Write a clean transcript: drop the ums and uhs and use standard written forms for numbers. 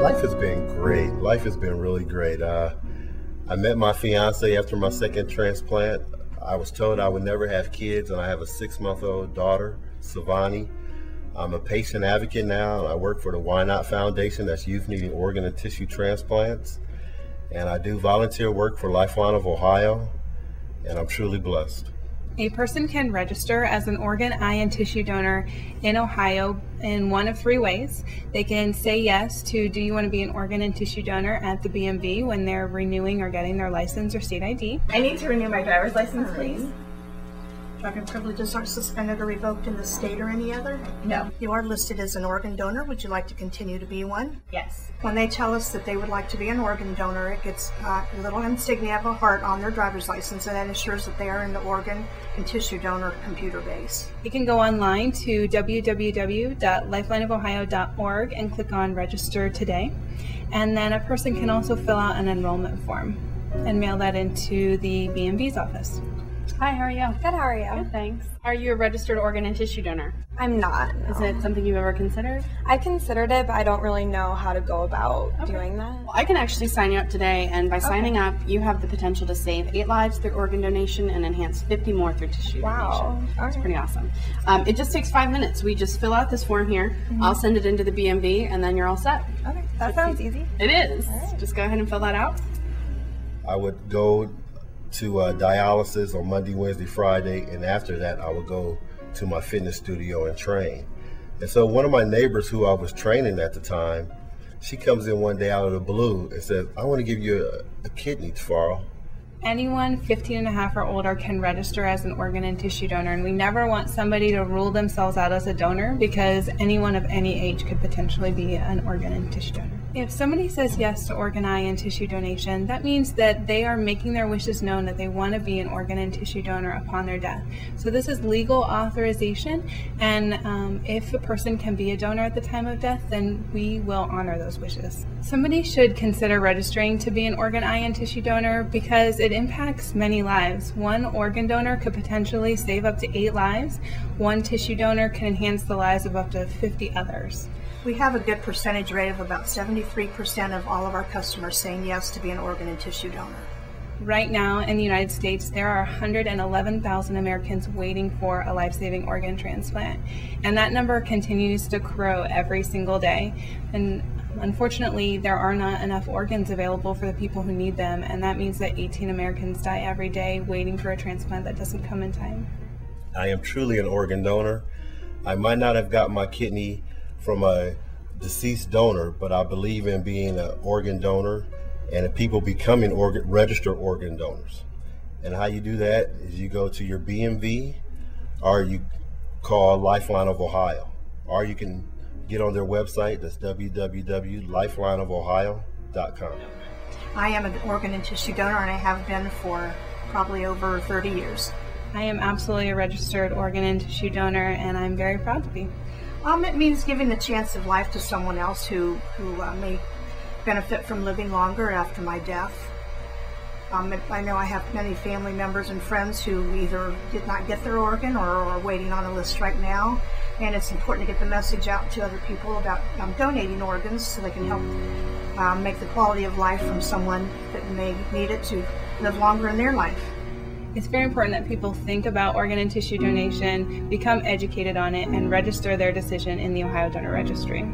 Life has been great. Life has been really great. I met my fiance after my second transplant. I was told I would never have kids, and I have a 6-month-old daughter, Savani. I'm a patient advocate now. I work for the Why Not Foundation, that's youth needing organ and tissue transplants. And I do volunteer work for LifeLine of Ohio, and I'm truly blessed. A person can register as an organ, eye, and tissue donor in Ohio in one of 3 ways. They can say yes to do you want to be an organ and tissue donor at the BMV when they're renewing or getting their license or state ID. I need to renew my driver's license, please. Driving privileges aren't suspended or revoked in the state or any other? No. You are listed as an organ donor. Would you like to continue to be one? Yes. When they tell us that they would like to be an organ donor, it gets a little insignia of a heart on their driver's license, and that ensures that they are in the organ and tissue donor computer base. You can go online to www.lifelineofohio.org and click on register today. And then a person can also fill out an enrollment form and mail that into the BMV's office. Hi, how are you? Good, how are you? Good, thanks. Are you a registered organ and tissue donor? I'm not. No. Is it something you've ever considered? I considered it, but I don't really know how to go about doing that. Well, I can actually sign you up today, and by signing up, you have the potential to save 8 lives through organ donation and enhance 50 more through tissue donation. It's pretty awesome. It just takes 5 minutes. We just fill out this form here. I'll send it into the BMV, and then you're all set. Okay, that sounds easy. It is. Right. Just go ahead and fill that out. I would go to dialysis on Monday, Wednesday, Friday, and after that I would go to my fitness studio and train. And so one of my neighbors who I was training at the time, she comes in one day out of the blue and says, I want to give you a kidney, Tafaro. Anyone 15 and a half or older can register as an organ and tissue donor, and we never want somebody to rule themselves out as a donor because anyone of any age could potentially be an organ and tissue donor. If somebody says yes to organ, eye, and tissue donation, that means that they are making their wishes known that they want to be an organ and tissue donor upon their death. So this is legal authorization, and if a person can be a donor at the time of death, then we will honor those wishes. Somebody should consider registering to be an organ, eye, and tissue donor because it impacts many lives. One organ donor could potentially save up to 8 lives. One tissue donor can enhance the lives of up to 50 others. We have a good percentage rate of about 73% of all of our customers saying yes to be an organ and tissue donor. Right now in the United States, there are 111,000 Americans waiting for a life-saving organ transplant, and that number continues to grow every single day. And unfortunately, there are not enough organs available for the people who need them, and that means that 18 Americans die every day waiting for a transplant that doesn't come in time. I am truly an organ donor. I might not have got my kidney from a deceased donor, but I believe in being an organ donor and people becoming registered organ donors. And how you do that is you go to your BMV or you call LifeLine of Ohio, or you can get on their website. That's www.lifelineofohio.com. I am an organ and tissue donor, and I have been for probably over 30 years. I am absolutely a registered organ and tissue donor, and I'm very proud to be. It means giving the chance of life to someone else who may benefit from living longer after my death. I know I have many family members and friends who either did not get their organ or are waiting on a list right now, and it's important to get the message out to other people about donating organs so they can help make the quality of life from someone that may need it to live longer in their life. It's very important that people think about organ and tissue donation, become educated on it, and register their decision in the Ohio Donor Registry.